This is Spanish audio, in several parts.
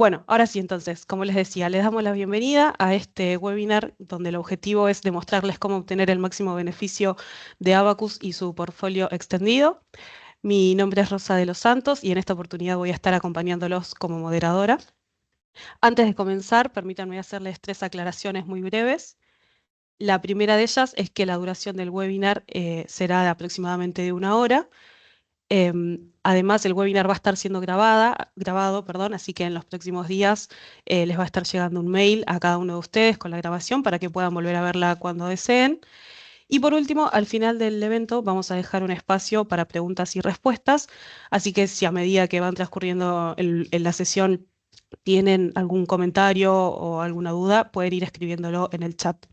Bueno, ahora sí, entonces, como les decía, les damos la bienvenida a este webinar donde el objetivo es demostrarles cómo obtener el máximo beneficio de Abacus y su portfolio extendido. Mi nombre es Rosa de los Santos y en esta oportunidad voy a estar acompañándolos como moderadora. Antes de comenzar, permítanme hacerles tres aclaraciones muy breves. La primera de ellas es que la duración del webinar será de aproximadamente de 1 hora. Además, el webinar va a estar siendo grabado, perdón, así que en los próximos días les va a estar llegando un mail a cada uno de ustedes con la grabación para que puedan volver a verla cuando deseen. Y por último, al final del evento vamos a dejar un espacio para preguntas y respuestas, así que si a medida que van transcurriendo en la sesión tienen algún comentario o alguna duda, pueden ir escribiéndolo en el chat.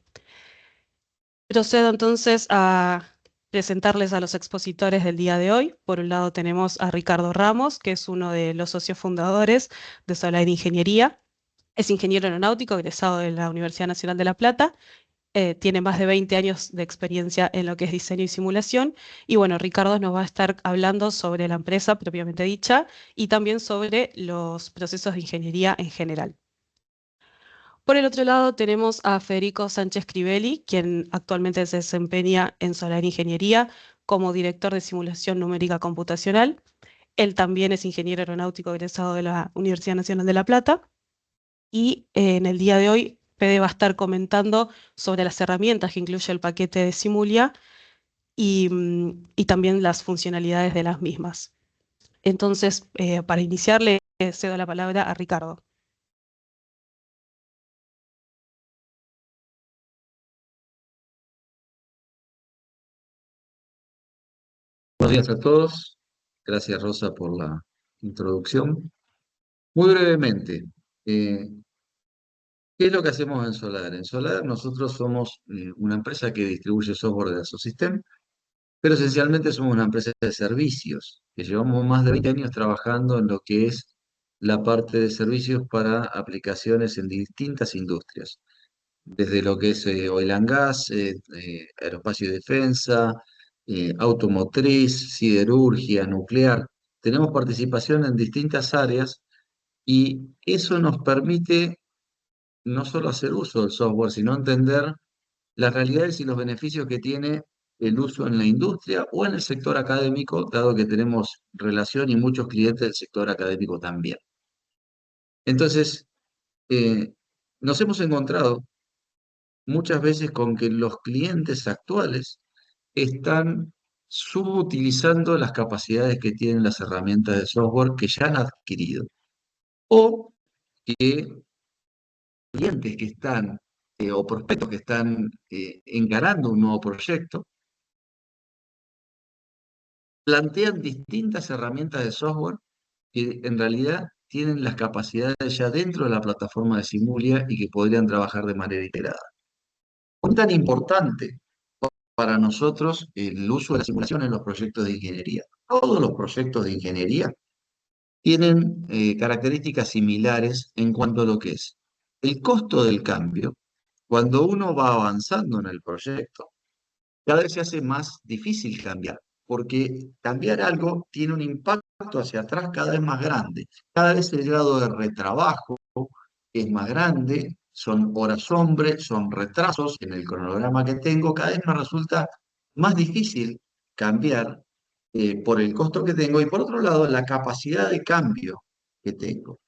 Procedo entonces a presentarles a los expositores del día de hoy. Por un lado tenemos a Ricardo Ramos, que es uno de los socios fundadores de Solar Ingeniería. Es ingeniero aeronáutico egresado de la Universidad Nacional de La Plata. Tiene más de 20 años de experiencia en lo que es diseño y simulación. Y bueno, Ricardo nos va a estar hablando sobre la empresa propiamente dicha y también sobre los procesos de ingeniería en general. Por el otro lado tenemos a Federico Sánchez Crivelli, quien actualmente se desempeña en Solar Ingeniería como director de simulación numérica computacional. Él también es ingeniero aeronáutico egresado de la Universidad Nacional de La Plata. Y en el día de hoy, Fede va a estar comentando sobre las herramientas que incluye el paquete de Simulia y también las funcionalidades de las mismas. Entonces, para iniciar, le cedo la palabra a Ricardo. Buenos días a todos. Gracias, Rosa, por la introducción. Muy brevemente, eh, ¿qué es lo que hacemos en Solar? En Solar nosotros somos una empresa que distribuye software de Asosystem, pero esencialmente somos una empresa de servicios, que llevamos más de 20 años trabajando en lo que es la parte de servicios para aplicaciones en distintas industrias, desde lo que es oil and gas, aeroespacio y defensa, automotriz, siderurgia, nuclear. Tenemos participación en distintas áreas y eso nos permite no solo hacer uso del software, sino entender las realidades y los beneficios que tiene el uso en la industria o en el sector académico, dado que tenemos relación y muchos clientes del sector académico también. Entonces, eh, nos hemos encontrado muchas veces con que los clientes actuales están subutilizando las capacidades que tienen las herramientas de software que ya han adquirido. O que clientes que están, o prospectos que están encarando un nuevo proyecto, plantean distintas herramientas de software que en realidad tienen las capacidades ya dentro de la plataforma de Simulia y que podrían trabajar de manera integrada. ¿Por qué tan importante para nosotros el uso de la simulación en los proyectos de ingeniería? Todos los proyectos de ingeniería tienen características similares en cuanto a lo que es el costo del cambio. Cuando uno va avanzando en el proyecto, cada vez se hace más difícil cambiar, porque cambiar algo tiene un impacto hacia atrás cada vez más grande. Cada vez el grado de retrabajo es más grande, son horas hombre, son retrasos en el cronograma que tengo, cada vez me resulta más difícil cambiar por el costo que tengo y por otro lado la capacidad de cambio que tengo.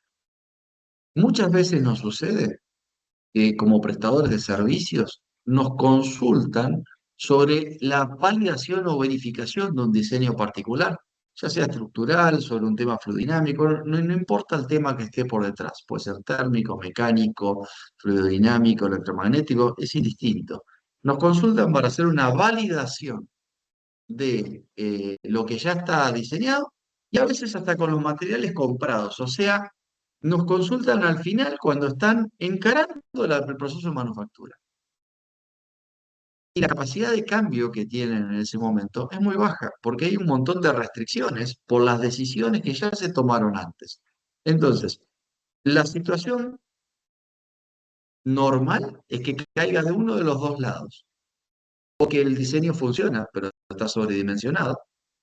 Muchas veces nos sucede que como prestadores de servicios nos consultan sobre la validación o verificación de un diseño particular, ya sea estructural, sobre un tema fluidinámico, no importa el tema que esté por detrás, puede ser térmico, mecánico, fluidodinámico, electromagnético, es indistinto. Nos consultan para hacer una validación de lo que ya está diseñado y a veces hasta con los materiales comprados. O sea, nos consultan al final cuando están encarando el proceso de manufactura. Y la capacidad de cambio que tienen en ese momento es muy baja, porque hay un montón de restricciones por las decisiones que ya se tomaron antes. Entonces, la situación normal es que caiga de uno de los dos lados, o que el diseño funciona, pero está sobredimensionado,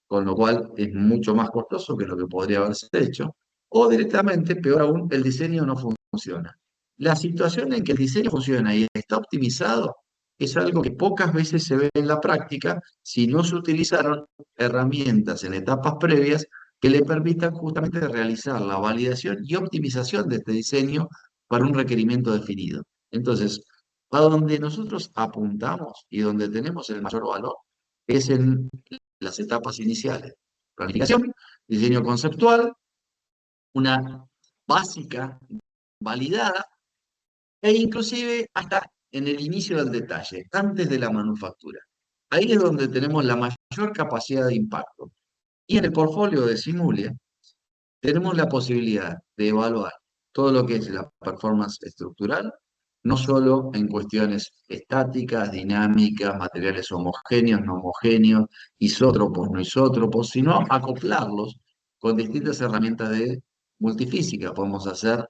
con lo cual es mucho más costoso que lo que podría haberse hecho, o directamente, peor aún, el diseño no funciona. La situación en que el diseño funciona y está optimizado es algo que pocas veces se ve en la práctica si no se utilizaron herramientas en etapas previas que le permitan justamente realizar la validación y optimización de este diseño para un requerimiento definido. Entonces, a donde nosotros apuntamos y donde tenemos el mayor valor es en las etapas iniciales. Planificación, diseño conceptual, una básica validada e inclusive hasta en el inicio del detalle, antes de la manufactura. Ahí es donde tenemos la mayor capacidad de impacto. Y en el portfolio de Simulia tenemos la posibilidad de evaluar todo lo que es la performance estructural, no solo en cuestiones estáticas, dinámicas, materiales homogéneos, no homogéneos, isótropos, no isótropos, sino acoplarlos con distintas herramientas de multifísica. Podemos hacer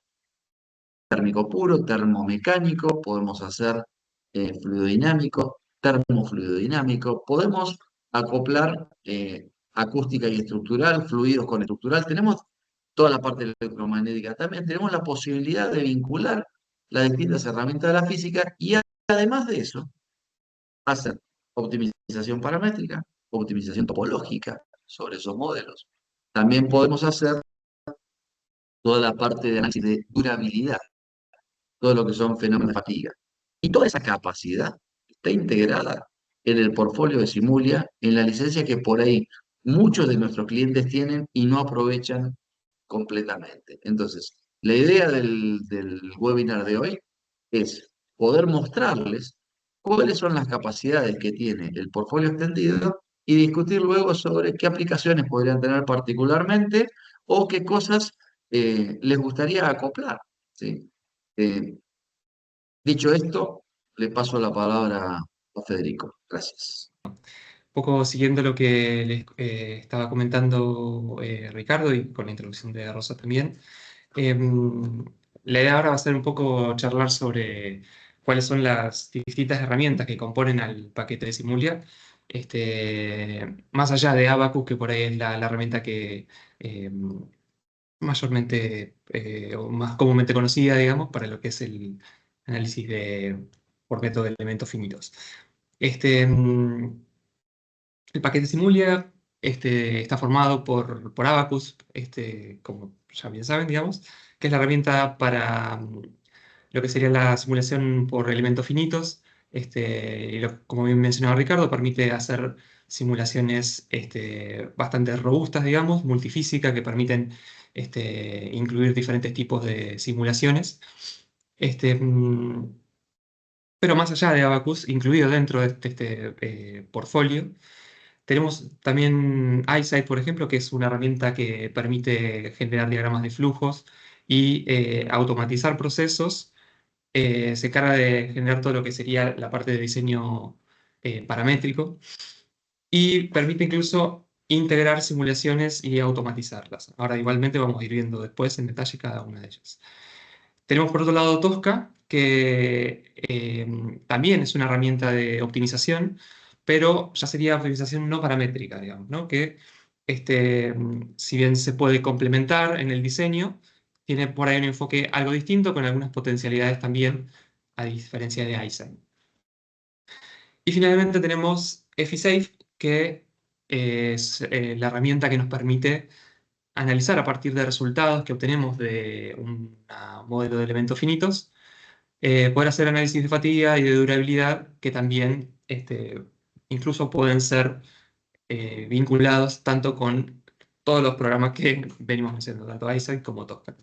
térmico puro, termomecánico, podemos hacer fluidodinámico, termofluidodinámico, podemos acoplar acústica y estructural, fluidos con estructural, tenemos toda la parte electromagnética también, tenemos la posibilidad de vincular las distintas herramientas de la física y además de eso, hacer optimización paramétrica, optimización topológica sobre esos modelos. También podemos hacer toda la parte de análisis de durabilidad, todo lo que son fenómenos de fatiga. Y toda esa capacidad está integrada en el portfolio de Simulia, en la licencia que por ahí muchos de nuestros clientes tienen y no aprovechan completamente. Entonces, la idea del webinar de hoy es poder mostrarles cuáles son las capacidades que tiene el portfolio extendido y discutir luego sobre qué aplicaciones podrían tener particularmente o qué cosas les gustaría acoplar. ¿Sí? Eh, Dicho esto, le paso la palabra a Federico. Gracias. Poco siguiendo lo que les estaba comentando Ricardo y con la introducción de Rosa también, la idea ahora va a ser un poco charlar sobre cuáles son las distintas herramientas que componen al paquete de Simulia, más allá de Abacus, que por ahí es la herramienta que mayormente o más comúnmente conocida, digamos, para lo que es el análisis por método de elementos finitos. El paquete Simulia está formado por Abacus, como ya bien saben, digamos, que es la herramienta para lo que sería la simulación por elementos finitos. Como bien mencionaba Ricardo, permite hacer simulaciones bastante robustas, digamos, multifísica, que permiten incluir diferentes tipos de simulaciones. Este, mm, pero más allá de Abacus, incluido dentro de este portfolio, tenemos también iSight, por ejemplo, que es una herramienta que permite generar diagramas de flujos y automatizar procesos. Se encarga de generar todo lo que sería la parte de diseño paramétrico y permite incluso integrar simulaciones y automatizarlas. Ahora, igualmente, vamos a ir viendo después en detalle cada una de ellas. Tenemos por otro lado Tosca, que también es una herramienta de optimización, pero ya sería optimización no paramétrica, digamos, ¿no? Que si bien se puede complementar en el diseño, tiene por ahí un enfoque algo distinto, con algunas potencialidades también, a diferencia de iSight. Y finalmente tenemos EFISAFE, que es la herramienta que nos permite analizar a partir de resultados que obtenemos de un modelo de elementos finitos, poder hacer análisis de fatiga y de durabilidad que también incluso pueden ser vinculados tanto con todos los programas que venimos mencionando, tanto Isaac como Tosca.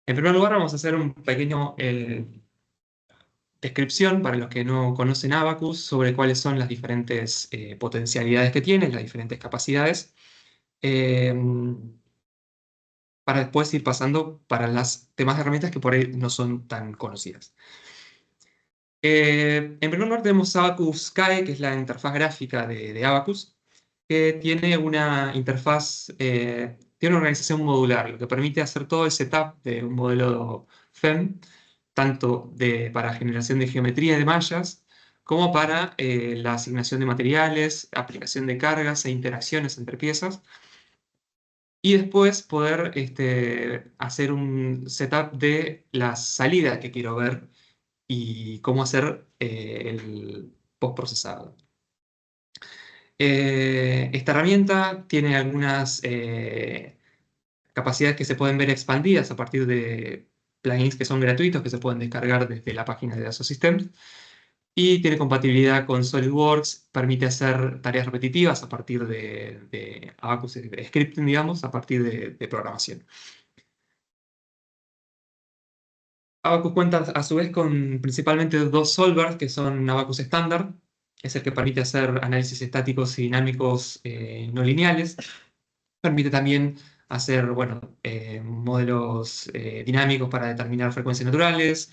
En primer lugar, vamos a hacer un pequeño descripción para los que no conocen Abacus sobre cuáles son las diferentes potencialidades que tiene, las diferentes capacidades. Eh, para después ir pasando para las demás herramientas que por ahí no son tan conocidas. En primer lugar tenemos Abacus Sky, que es la interfaz gráfica de Abacus, que tiene una interfaz, tiene una organización modular, lo que permite hacer todo el setup de un modelo FEM, tanto para generación de geometría de mallas, como para la asignación de materiales, aplicación de cargas e interacciones entre piezas. y después poder hacer un setup de la salida que quiero ver y cómo hacer el postprocesado. Esta herramienta tiene algunas capacidades que se pueden ver expandidas a partir de plugins que son gratuitos, que se pueden descargar desde la página de Dassault Systèmes, y tiene compatibilidad con SolidWorks, permite hacer tareas repetitivas a partir de Abacus Scripting, digamos, a partir de programación. Abacus cuenta a su vez con principalmente dos solvers que son Abacus Standard, es el que permite hacer análisis estáticos y dinámicos no lineales. Permite también hacer, bueno, modelos dinámicos para determinar frecuencias naturales,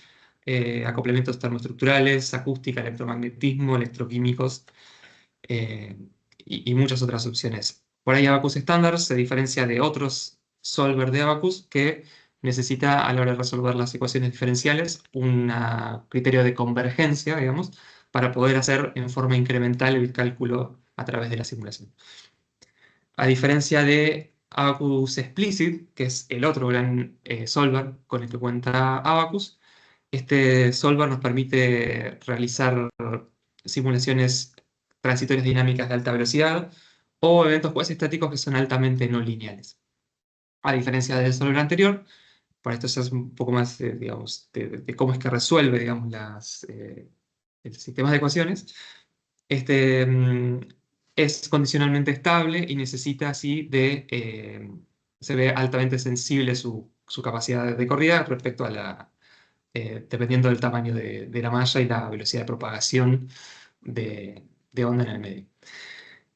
acoplamientos termoestructurales, acústica, electromagnetismo, electroquímicos eh, y muchas otras opciones. Por ahí Abacus Standard se diferencia de otros solver de Abacus que necesita a la hora de resolver las ecuaciones diferenciales un criterio de convergencia, digamos, para poder hacer en forma incremental el cálculo a través de la simulación. A diferencia de Abacus Explicit, que es el otro gran solver con el que cuenta Abacus, este solver nos permite realizar simulaciones transitorias dinámicas de alta velocidad o eventos quasi estáticos que son altamente no lineales. A diferencia del solver anterior, para esto ya es un poco más, digamos, de cómo es que resuelve, digamos, el sistema de ecuaciones. Es condicionalmente estable y necesita así se ve altamente sensible su capacidad de corrida respecto a dependiendo del tamaño de la malla y la velocidad de propagación de onda en el medio.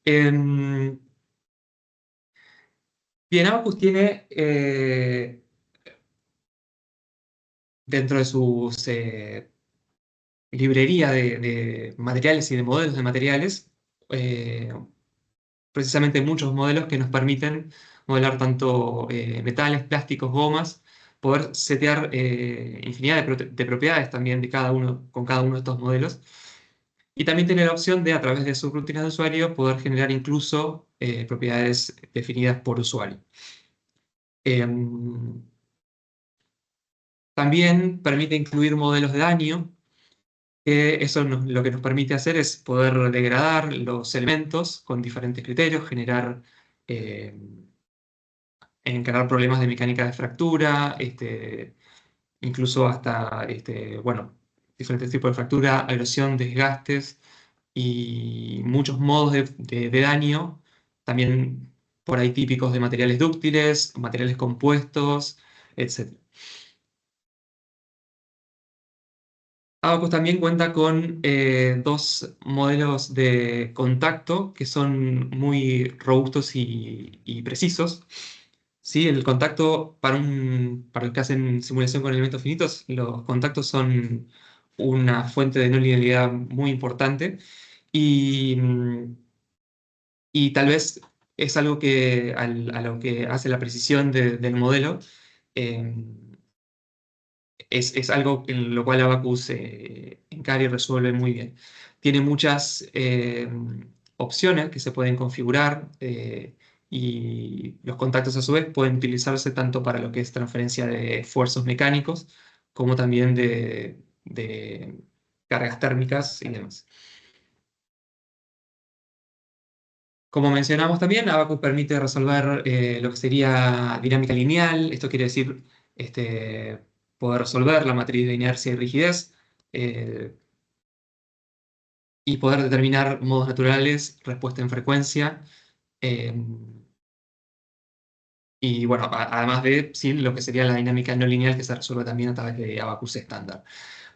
Em, Bien, Abacus tiene dentro de sus librería de materiales y de modelos de materiales, eh, precisamente muchos modelos que nos permiten modelar tanto metales, plásticos, gomas, poder setear infinidad de propiedades también con cada uno de estos modelos. Y también tiene la opción de, a través de sus rutinas de usuario, poder generar incluso propiedades definidas por usuario. Em, También permite incluir modelos de daño, que eso lo que nos permite hacer es poder degradar los elementos con diferentes criterios, eh, encarar problemas de mecánica de fractura, incluso hasta, bueno, diferentes tipos de fractura, erosión, desgastes y muchos modos de daño, también por ahí típicos de materiales dúctiles, materiales compuestos, etc. Abacus también cuenta con dos modelos de contacto que son muy robustos y precisos. Sí, el contacto para los que hacen simulación con elementos finitos, los contactos son una fuente de no linealidad muy importante y, y tal vez es algo que a lo que hace la precisión del modelo. eh, es algo en lo cual Abacus encara y resuelve muy bien. Tiene muchas opciones que se pueden configurar y los contactos a su vez pueden utilizarse tanto para lo que es transferencia de esfuerzos mecánicos como también de cargas térmicas y demás. Como mencionamos también, Abacus permite resolver lo que sería dinámica lineal. Esto quiere decir poder resolver la matriz de inercia y rigidez eh, y poder determinar modos naturales, respuesta en frecuencia eh, y bueno, además de sí, lo que sería la dinámica no lineal que se resuelve también a través de Abacus estándar.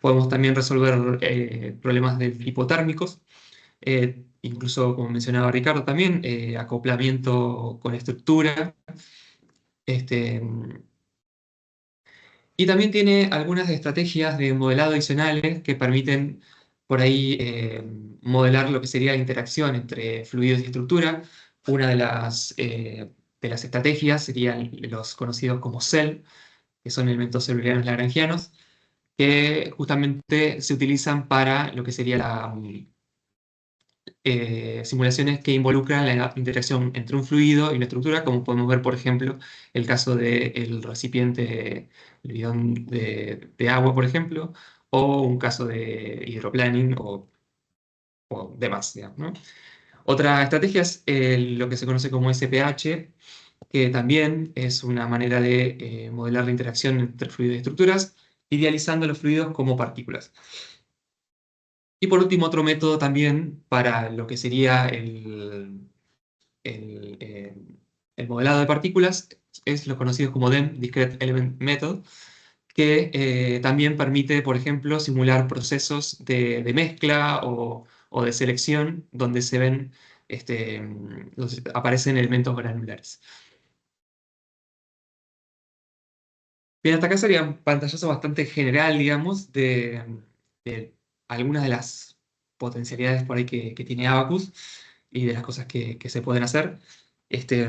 Podemos también resolver problemas hipotérmicos. Incluso, como mencionaba Ricardo también, acoplamiento con estructura. Este, y también tiene algunas estrategias de modelado adicionales que permiten por ahí modelar lo que sería la interacción entre fluidos y estructura. Una de las estrategias serían los conocidos como CEL, que son elementos celulares lagrangianos, que justamente se utilizan para lo que sería simulaciones que involucran la interacción entre un fluido y una estructura, como podemos ver, por ejemplo, el caso del recipiente, el bidón de agua, por ejemplo, o un caso de hidroplaning o demás, digamos, ¿no? Otra estrategia es lo que se conoce como SPH, que también es una manera de modelar la interacción entre fluidos y estructuras, idealizando los fluidos como partículas. Y por último, otro método también para lo que sería el, eh, el modelado de partículas es lo conocido como DEM, Discrete Element Method, que también permite, por ejemplo, simular procesos de mezcla o de selección donde se ven, donde aparecen elementos granulares. Bien, hasta acá sería un pantallazo bastante general, digamos, de algunas de las potencialidades por ahí que tiene Abacus y de las cosas que se pueden hacer. Este,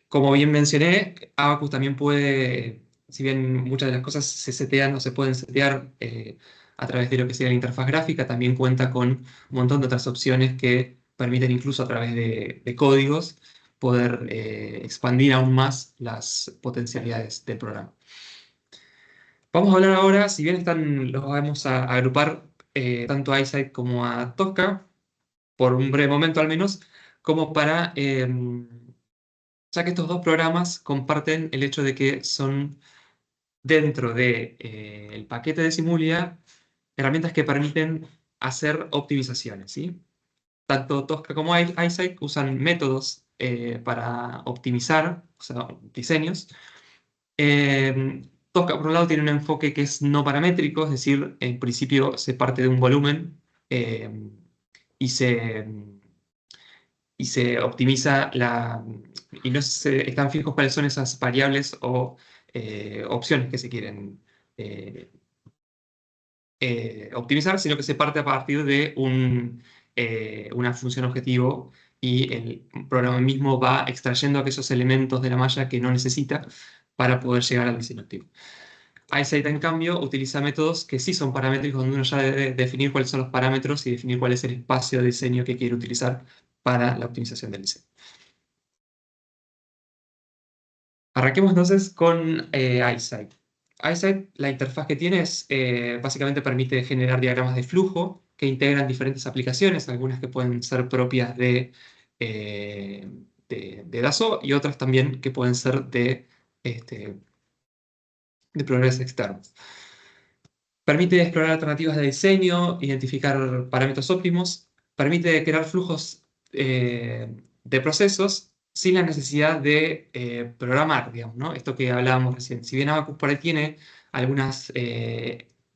Como bien mencioné, Abacus también puede, si bien muchas de las cosas se setean o se pueden setear a través de lo que sería la interfaz gráfica, también cuenta con un montón de otras opciones que permiten incluso a través de códigos poder expandir aún más las potencialidades del programa. Vamos a hablar ahora, si bien los vamos a agrupar tanto a EyeSight como a Tosca, por un breve momento al menos, como para ya que estos dos programas comparten el hecho de que son dentro del paquete de Simulia herramientas que permiten hacer optimizaciones, ¿sí? Tanto Tosca como EyeSight usan métodos para optimizar, o sea, diseños. Tosca, por un lado, tiene un enfoque que es no paramétrico, es decir, en principio se parte de un volumen eh, y se y se optimiza y no están fijos cuáles son esas variables o opciones que se quieren eh, optimizar, sino que se parte a partir de una función objetivo y el programa mismo va extrayendo aquellos elementos de la malla que no necesita para poder llegar al diseño activo. EyeSight, en cambio, utiliza métodos que sí son paramétricos, donde uno ya debe definir cuáles son los parámetros y definir cuál es el espacio de diseño que quiere utilizar para la optimización del diseño. Arranquemos entonces con EyeSight. EyeSight, la interfaz que tiene es, básicamente permite generar diagramas de flujo que integran diferentes aplicaciones, algunas que pueden ser propias de Dassault y otras también que pueden ser de programas externos. Permite explorar alternativas de diseño, identificar parámetros óptimos, permite crear flujos de procesos sin la necesidad de programar, digamos, ¿no? Esto que hablábamos recién. Si bien Abacus por ahí tiene algunas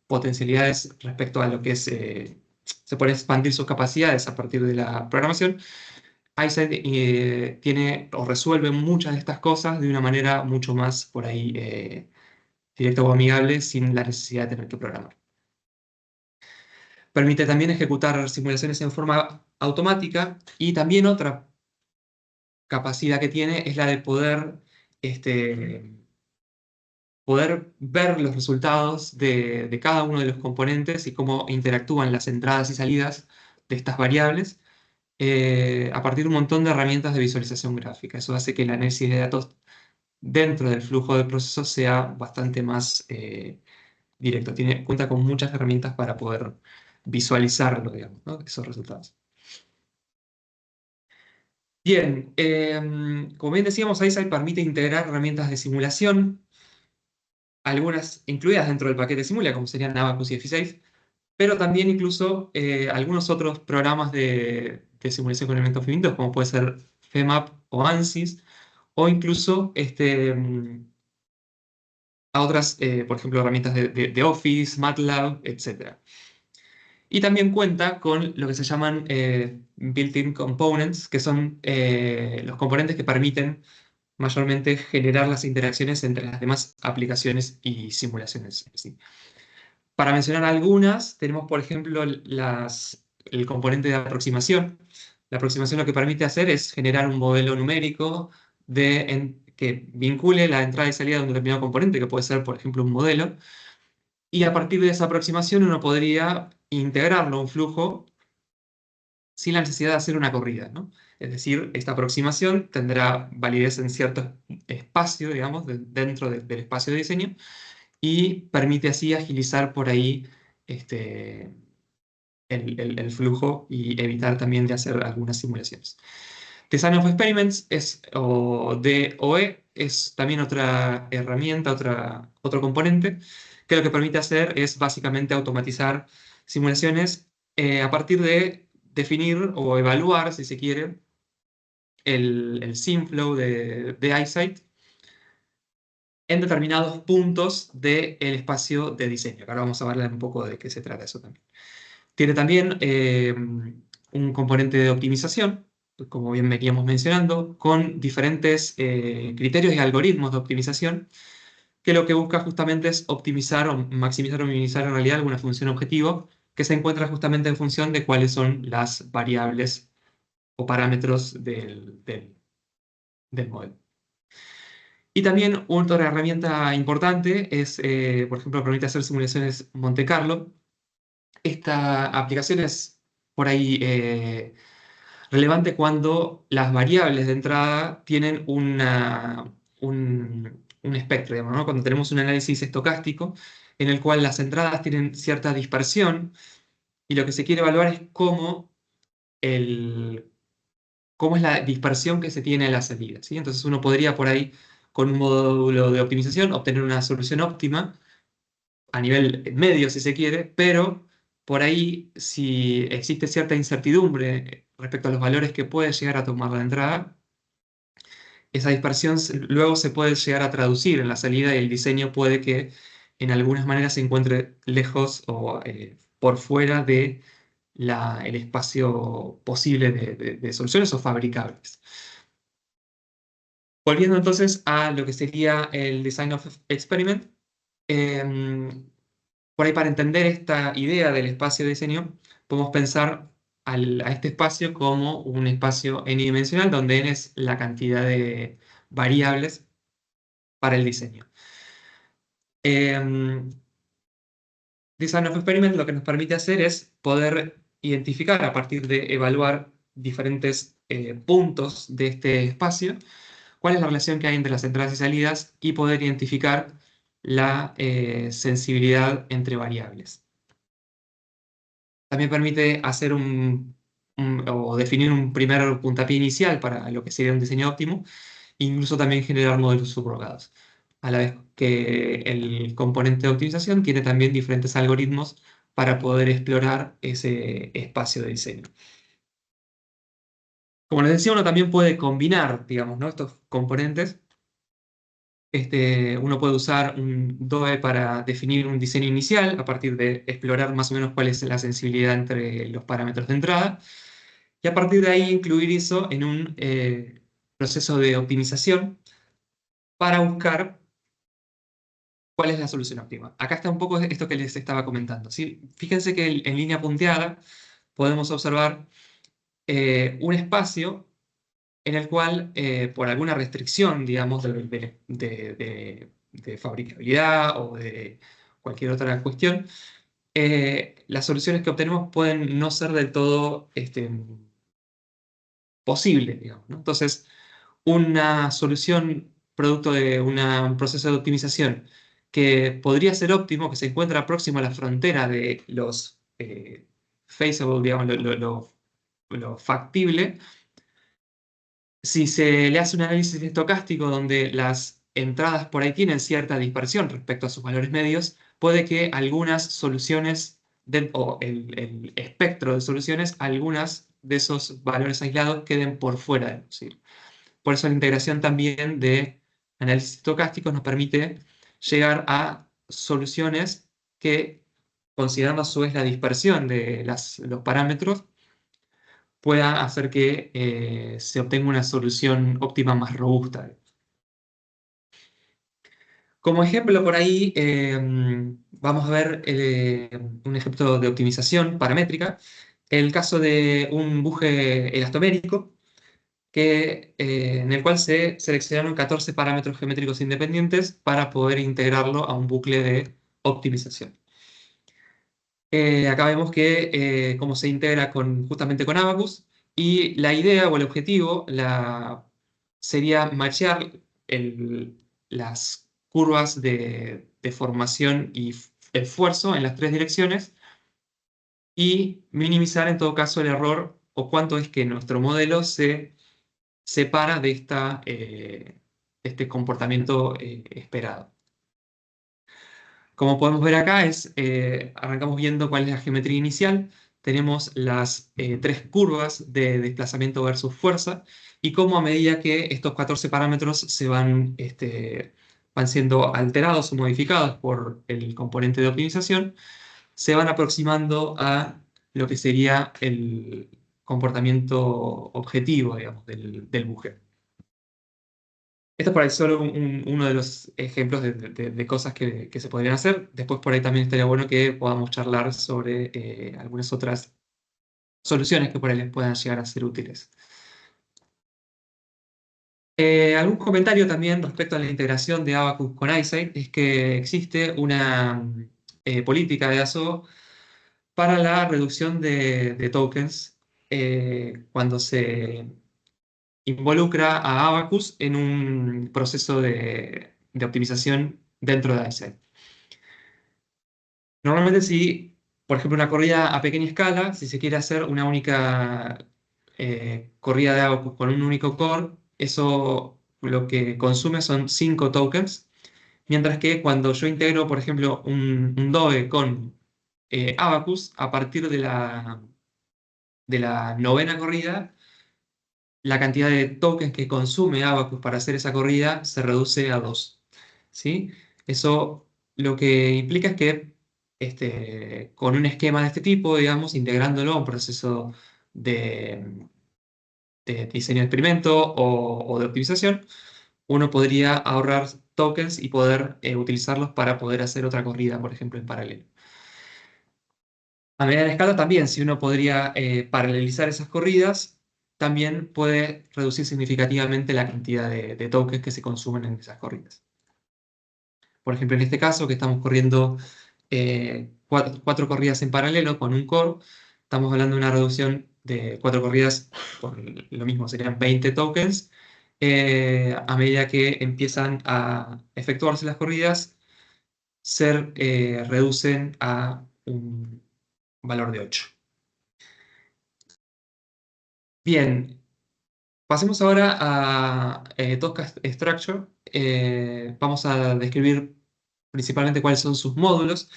potencialidades respecto a lo que es, se puede expandir sus capacidades a partir de la programación, EyeSight tiene o resuelve muchas de estas cosas de una manera mucho más por ahí directa o amigable sin la necesidad de tener que programar. Permite también ejecutar simulaciones en forma automática y también otra capacidad que tiene es la de poder ver los resultados de cada uno de los componentes y cómo interactúan las entradas y salidas de estas variables a partir de un montón de herramientas de visualización gráfica. Eso hace que el análisis de datos dentro del flujo de procesos sea bastante más directo. Cuenta con muchas herramientas para poder visualizarlo, digamos, ¿no? Esos resultados. Bien, como bien decíamos, EyeSight permite integrar herramientas de simulación, algunas incluidas dentro del paquete Simulia, como serían Abacus y F6, pero también incluso algunos otros programas de simulación con elementos finitos, como puede ser FEMAP o ANSYS, o incluso a otras, por ejemplo, herramientas de Office, MATLAB, etc. Y también cuenta con lo que se llaman built-in components, que son los componentes que permiten mayormente generar las interacciones entre las demás aplicaciones y simulaciones. ¿Sí? Para mencionar algunas, tenemos por ejemplo el componente de aproximación. La aproximación lo que permite hacer es generar un modelo numérico que vincule la entrada y salida de un determinado componente, que puede ser por ejemplo un modelo, y a partir de esa aproximación uno podría integrarlo a un flujo sin la necesidad de hacer una corrida, ¿no? Es decir, esta aproximación tendrá validez en cierto espacio, digamos, dentro del espacio de diseño, y permite así agilizar por ahí el flujo y evitar también de hacer algunas simulaciones. Design of Experiments o DOE es también otra herramienta, otro componente, que lo que permite hacer es básicamente automatizar simulaciones a partir de definir o evaluar, si se quiere, el SimFlow de EyeSight en determinados puntos del espacio de diseño. Ahora vamos a hablar un poco de qué se trata eso también. Tiene también un componente de optimización, como bien veníamos mencionando, con diferentes criterios y algoritmos de optimización, que lo que busca justamente es optimizar o maximizar o minimizar en realidad alguna función objetivo que se encuentra justamente en función de cuáles son las variables o parámetros del modelo. Y también otra herramienta importante es, por ejemplo, permite hacer simulaciones Monte Carlo. Esta aplicación es por ahí relevante cuando las variables de entrada tienen un espectro, digamos, ¿no? Cuando tenemos un análisis estocástico en el cual las entradas tienen cierta dispersión y lo que se quiere evaluar es cómo es la dispersión que se tiene en la salida, ¿sí? Entonces uno podría por ahí, con un módulo de optimización, obtener una solución óptima a nivel medio, si se quiere, pero por ahí, si existe cierta incertidumbre respecto a los valores que puede llegar a tomar la entrada, esa dispersión luego se puede llegar a traducir en la salida y el diseño puede que en algunas maneras se encuentre lejos o por fuera de el espacio posible de soluciones o fabricables. Volviendo entonces a lo que sería el Design of Experiment, por ahí para entender esta idea del espacio de diseño, podemos pensar a este espacio como un espacio n-dimensional, donde n es la cantidad de variables para el diseño. Design of Experiment lo que nos permite hacer es poder identificar a partir de evaluar diferentes puntos de este espacio, cuál es la relación que hay entre las entradas y salidas y poder identificar la sensibilidad entre variables. También permite hacer o definir un primer puntapié inicial para lo que sería un diseño óptimo, e incluso también generar modelos subrogados. A la vez que el componente de optimización tiene también diferentes algoritmos para poder explorar ese espacio de diseño. Como les decía, uno también puede combinar, digamos, ¿no?, estos componentes. Uno puede usar un DOE para definir un diseño inicial a partir de explorar más o menos cuál es la sensibilidad entre los parámetros de entrada y a partir de ahí incluir eso en un proceso de optimización para buscar cuál es la solución óptima. Acá está un poco esto que les estaba comentando, ¿sí? Fíjense que en línea punteada podemos observar un espacio en el cual, por alguna restricción, digamos, de fabricabilidad o de cualquier otra cuestión, las soluciones que obtenemos pueden no ser del todo posibles, digamos, ¿no? Entonces, una solución producto de un proceso de optimización que podría ser óptimo, que se encuentra próximo a la frontera de los feasible, digamos, lo factible. Si se le hace un análisis estocástico donde las entradas por ahí tienen cierta dispersión respecto a sus valores medios, puede que algunas soluciones o el espectro de soluciones, algunas de esos valores aislados queden por fuera del posible. Por eso la integración también de análisis estocásticos nos permite llegar a soluciones que, considerando a su vez la dispersión de los parámetros, pueda hacer que se obtenga una solución óptima más robusta. Como ejemplo, por ahí vamos a ver un ejemplo de optimización paramétrica. El caso de un buje elastomérico en el cual se seleccionaron 14 parámetros geométricos independientes para poder integrarlo a un bucle de optimización. Acá vemos que cómo se integra justamente con Abacus, y la idea o el objetivo sería machear las curvas de formación y esfuerzo en las tres direcciones y minimizar en todo caso el error o cuánto es que nuestro modelo se separa de este comportamiento esperado. Como podemos ver acá, arrancamos viendo cuál es la geometría inicial. Tenemos las tres curvas de desplazamiento versus fuerza y cómo a medida que estos 14 parámetros van siendo alterados o modificados por el componente de optimización, se van aproximando a lo que sería el comportamiento objetivo, digamos, del buje. Esto es por ahí solo uno de los ejemplos de cosas que se podrían hacer. Después por ahí también estaría bueno que podamos charlar sobre algunas otras soluciones que por ahí les puedan llegar a ser útiles. Algún comentario también respecto a la integración de Abacus con EyeSight es que existe una política de ASO para la reducción de tokens cuando se involucra a Abacus en un proceso de optimización dentro de EyeSight. Normalmente si, por ejemplo, una corrida a pequeña escala, si se quiere hacer una única corrida de Abacus con un único core, eso lo que consume son 5 tokens, mientras que cuando yo integro, por ejemplo, un DOE con Abacus, a partir de la novena corrida, la cantidad de tokens que consume Abacus para hacer esa corrida se reduce a 2. ¿Sí? Eso lo que implica es que con un esquema de este tipo, digamos, integrándolo a un proceso de diseño de experimento o de optimización, uno podría ahorrar tokens y poder utilizarlos para poder hacer otra corrida, por ejemplo, en paralelo. A medida de escala también, si uno podría paralelizar esas corridas, también puede reducir significativamente la cantidad de tokens que se consumen en esas corridas. Por ejemplo, en este caso, que estamos corriendo 4 corridas en paralelo con un core, estamos hablando de una reducción de 4 corridas, por lo mismo serían 20 tokens. A medida que empiezan a efectuarse las corridas, se reducen a un valor de 8. Bien, pasemos ahora a Tosca Structure. Vamos a describir principalmente cuáles son sus módulos.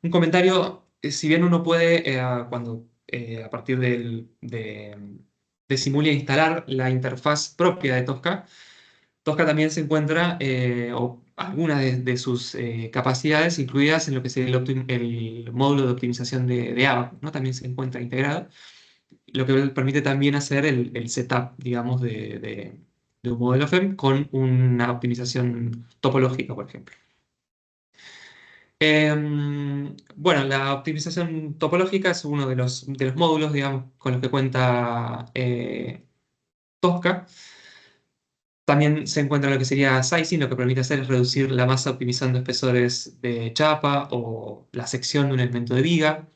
Un comentario, si bien uno puede, a partir de Simulia instalar la interfaz propia de Tosca, Tosca también se encuentra, o algunas de sus capacidades incluidas en lo que es el módulo de optimización de Abacus, ¿no? También se encuentra integrado, lo que permite también hacer el setup, digamos, de un modelo FEM con una optimización topológica, por ejemplo. Bueno, la optimización topológica es uno de los módulos, digamos, con los que cuenta Tosca. También se encuentra lo que sería sizing, lo que permite hacer es reducir la masa optimizando espesores de chapa o la sección de un elemento de viga.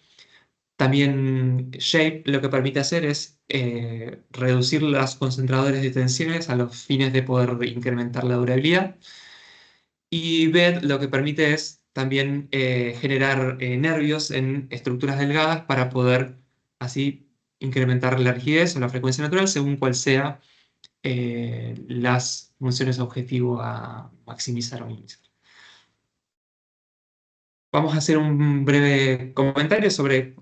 También Shape lo que permite hacer es reducir los concentradores de tensiones a los fines de poder incrementar la durabilidad. Y Bed lo que permite es también generar nervios en estructuras delgadas para poder así incrementar la rigidez o la frecuencia natural según cuál sea las funciones objetivo a maximizar o minimizar. Vamos a hacer un breve comentario sobre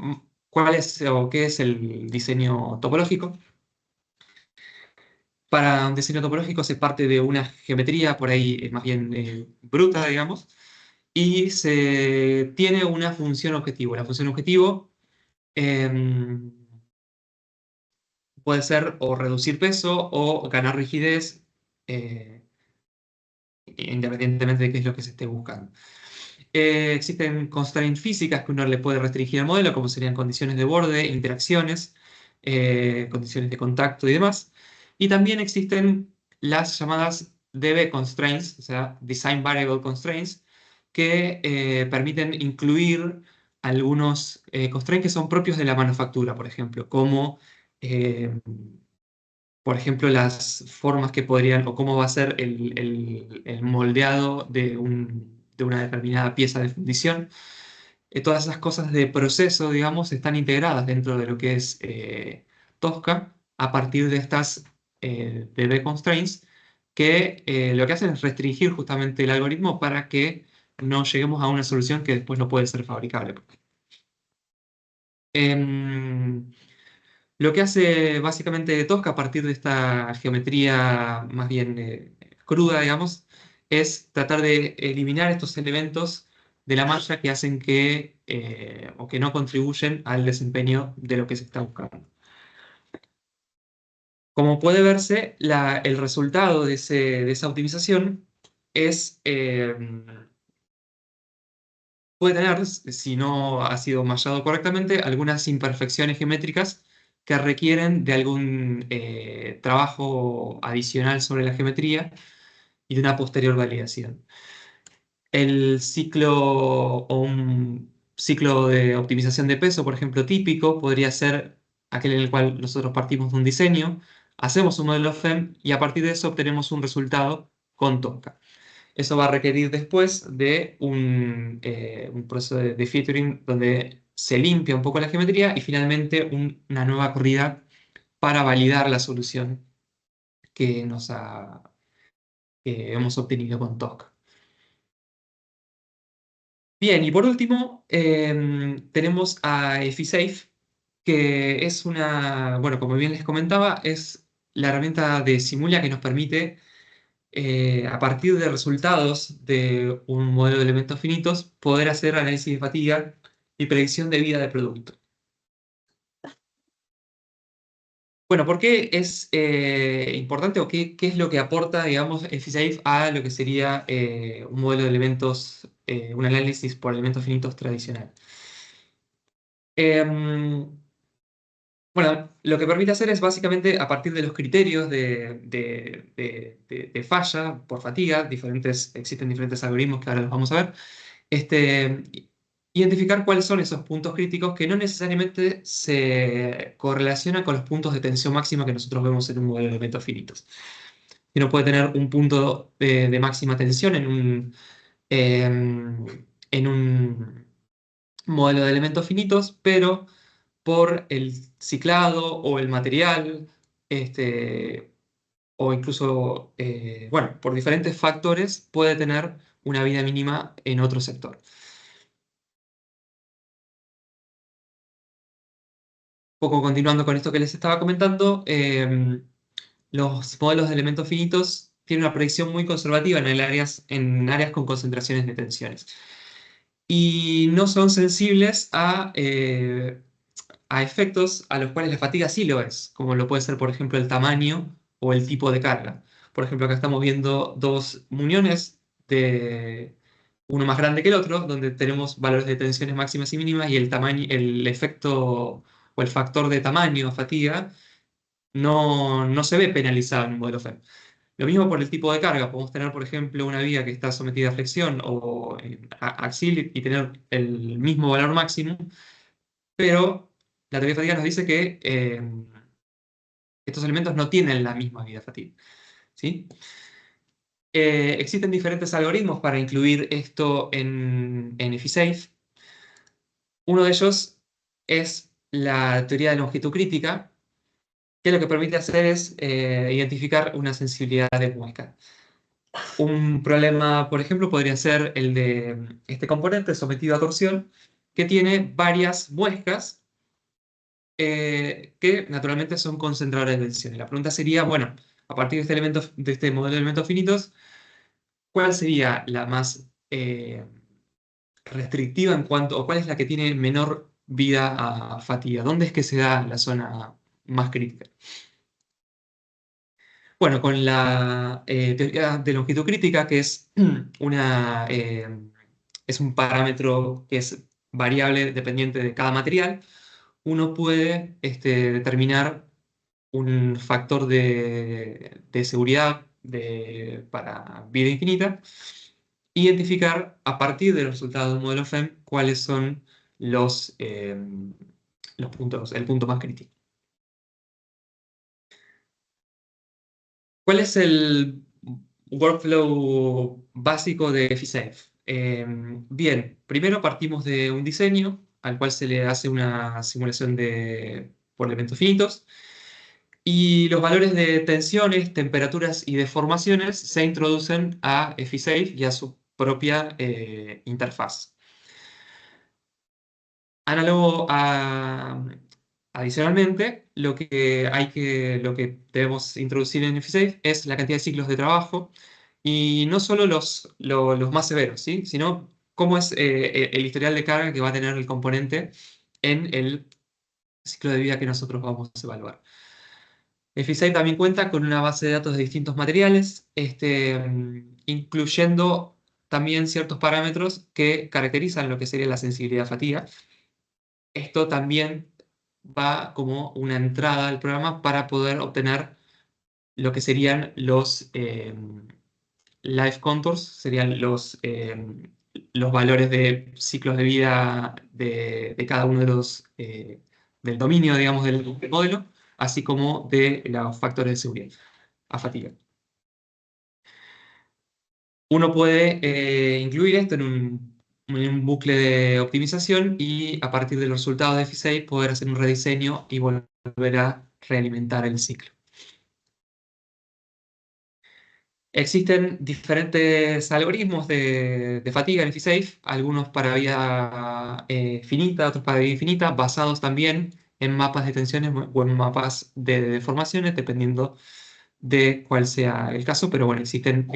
cuál es o qué es el diseño topológico. Para un diseño topológico se parte de una geometría por ahí más bien bruta, digamos, y se tiene una función objetivo. La función objetivo puede ser o reducir peso o ganar rigidez, independientemente de qué es lo que se esté buscando. Existen constraints físicas que uno le puede restringir al modelo, como serían condiciones de borde, interacciones, condiciones de contacto y demás. Y también existen las llamadas DB constraints, o sea, Design Variable Constraints, que permiten incluir algunos constraints que son propios de la manufactura, por ejemplo, como, por ejemplo, las formas que podrían, o cómo va a ser el moldeado de una determinada pieza de fundición. Todas esas cosas de proceso, digamos, están integradas dentro de lo que es Tosca a partir de estas DB constraints que lo que hacen es restringir justamente el algoritmo para que no lleguemos a una solución que después no puede ser fabricable. Em, lo que hace básicamente Tosca a partir de esta geometría más bien cruda, digamos, es tratar de eliminar estos elementos de la malla que hacen que, o que no contribuyen al desempeño de lo que se está buscando. Como puede verse, el resultado de esa optimización es, puede tener, si no ha sido mallado correctamente, algunas imperfecciones geométricas que requieren de algún trabajo adicional sobre la geometría y de una posterior validación. El ciclo o un ciclo de optimización de peso, por ejemplo, típico, podría ser aquel en el cual nosotros partimos de un diseño, hacemos un modelo FEM y a partir de eso obtenemos un resultado con Tosca. Eso va a requerir después de un proceso de featuring donde se limpia un poco la geometría y finalmente una nueva corrida para validar la solución que que hemos obtenido con Tosca. Bien, y por último, tenemos a EFISAFE, que es bueno, como bien les comentaba, es la herramienta de Simulia que nos permite, a partir de resultados de un modelo de elementos finitos, poder hacer análisis de fatiga y predicción de vida del producto. Bueno, ¿por qué es importante o qué es lo que aporta, digamos, EFISAFE a lo que sería un modelo de elementos, un análisis por elementos finitos tradicional? Bueno, lo que permite hacer es básicamente a partir de los criterios de falla por fatiga, existen diferentes algoritmos que ahora los vamos a ver, identificar cuáles son esos puntos críticos que no necesariamente se correlacionan con los puntos de tensión máxima que nosotros vemos en un modelo de elementos finitos. Uno puede tener un punto de máxima tensión en un modelo de elementos finitos, pero por el ciclado o el material, o incluso, bueno, por diferentes factores puede tener una vida mínima en otro sector. Un poco continuando con esto que les estaba comentando, los modelos de elementos finitos tienen una predicción muy conservativa en áreas con concentraciones de tensiones. Y no son sensibles a efectos a los cuales la fatiga sí lo es, como lo puede ser, por ejemplo, el tamaño o el tipo de carga. Por ejemplo, acá estamos viendo dos muñones, uno más grande que el otro, donde tenemos valores de tensiones máximas y mínimas y el tamaño, el efecto o el factor de tamaño, fatiga, no se ve penalizado en un modelo FEM. Lo mismo por el tipo de carga. Podemos tener, por ejemplo, una viga que está sometida a flexión o axil y tener el mismo valor máximo, pero la teoría de fatiga nos dice que estos elementos no tienen la misma vida fatiga. ¿Sí? Existen diferentes algoritmos para incluir esto en EFISAFE. Uno de ellos es la teoría de longitud crítica, que lo que permite hacer es identificar una sensibilidad de muesca. Un problema, por ejemplo, podría ser el de este componente sometido a torsión, que tiene varias muescas que naturalmente son concentradores de tensión. Y la pregunta sería, bueno, a partir de este modelo de elementos finitos, ¿cuál sería la más restrictiva en cuanto, o cuál es la que tiene menor vida a fatiga? ¿Dónde es que se da la zona más crítica? Bueno, con la teoría de longitud crítica, que es es un parámetro que es variable dependiente de cada material, uno puede determinar un factor de seguridad para vida infinita, identificar a partir de los resultados de un modelo FEM cuáles son el punto más crítico. ¿Cuál es el workflow básico de EFI-Safe? Bien, primero partimos de un diseño al cual se le hace una simulación por elementos finitos y los valores de tensiones, temperaturas y deformaciones se introducen a EFI-Safe y a su propia interfaz. Adicionalmente, lo que debemos introducir en EFI-Safe es la cantidad de ciclos de trabajo y no solo los más severos, ¿sí? Sino cómo es el historial de carga que va a tener el componente en el ciclo de vida que nosotros vamos a evaluar. EFI-Safe también cuenta con una base de datos de distintos materiales, incluyendo también ciertos parámetros que caracterizan lo que sería la sensibilidad a fatiga. Esto también va como una entrada al programa para poder obtener lo que serían los life contours, serían los valores de ciclos de vida de cada uno de del dominio, digamos, del modelo, así como de los factores de seguridad a fatiga. Uno puede incluir esto en un bucle de optimización y a partir de los resultados de EFI-Safe poder hacer un rediseño y volver a realimentar el ciclo. Existen diferentes algoritmos de fatiga en EFI-Safe, algunos para vida finita, otros para vida infinita, basados también en mapas de tensiones o en mapas de deformaciones, dependiendo de cuál sea el caso, pero bueno, existen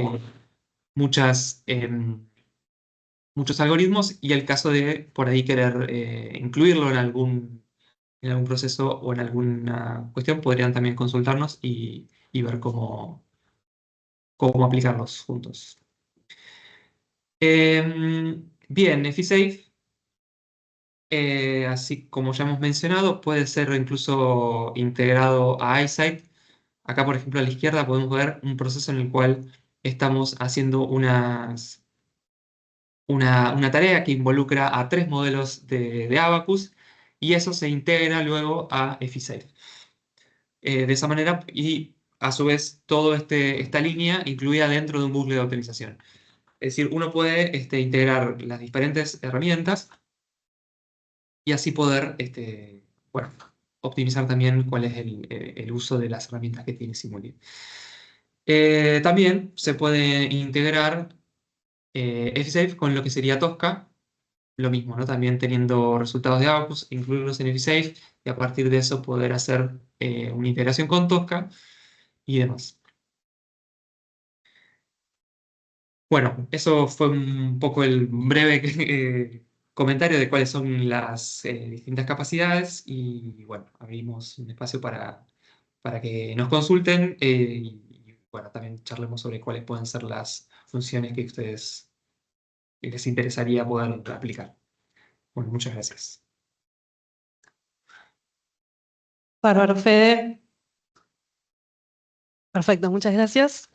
muchos algoritmos y el caso de por ahí querer incluirlo en algún proceso o en alguna cuestión, podrían también consultarnos y ver cómo aplicarlos juntos. Bien, EFI-Safe, así como ya hemos mencionado, puede ser incluso integrado a iSight. Acá, por ejemplo, a la izquierda podemos ver un proceso en el cual estamos haciendo una tarea que involucra a 3 modelos de Abaqus y eso se integra luego a EFI-Safe. De esa manera, y a su vez, toda esta línea incluida dentro de un bucle de optimización. Es decir, uno puede integrar las diferentes herramientas y así poder bueno, optimizar también cuál es el uso de las herramientas que tiene Simulia. También se puede integrar EFI-Safe con lo que sería Tosca, lo mismo, ¿no? También teniendo resultados de Abaqus, incluirlos en EFI-Safe y a partir de eso poder hacer una integración con Tosca y demás. Bueno, eso fue un poco el breve comentario de cuáles son las distintas capacidades y bueno, abrimos un espacio para que nos consulten y bueno, también charlemos sobre cuáles pueden ser las funciones que ustedes les interesaría poder aplicar. Bueno, muchas gracias. Bárbaro, Fede. Perfecto, muchas gracias.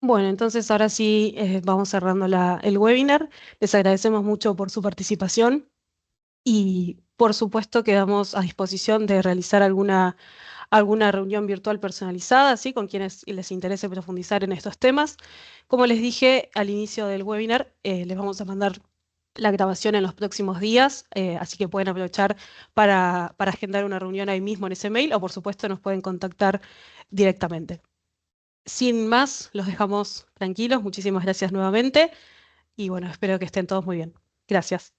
Bueno, entonces ahora sí vamos cerrando el webinar. Les agradecemos mucho por su participación y por supuesto quedamos a disposición de realizar alguna reunión virtual personalizada, ¿sí? Con quienes les interese profundizar en estos temas. Como les dije al inicio del webinar, les vamos a mandar la grabación en los próximos días, así que pueden aprovechar para agendar una reunión ahí mismo en ese mail o por supuesto nos pueden contactar directamente. Sin más, los dejamos tranquilos. Muchísimas gracias nuevamente y bueno, espero que estén todos muy bien. Gracias.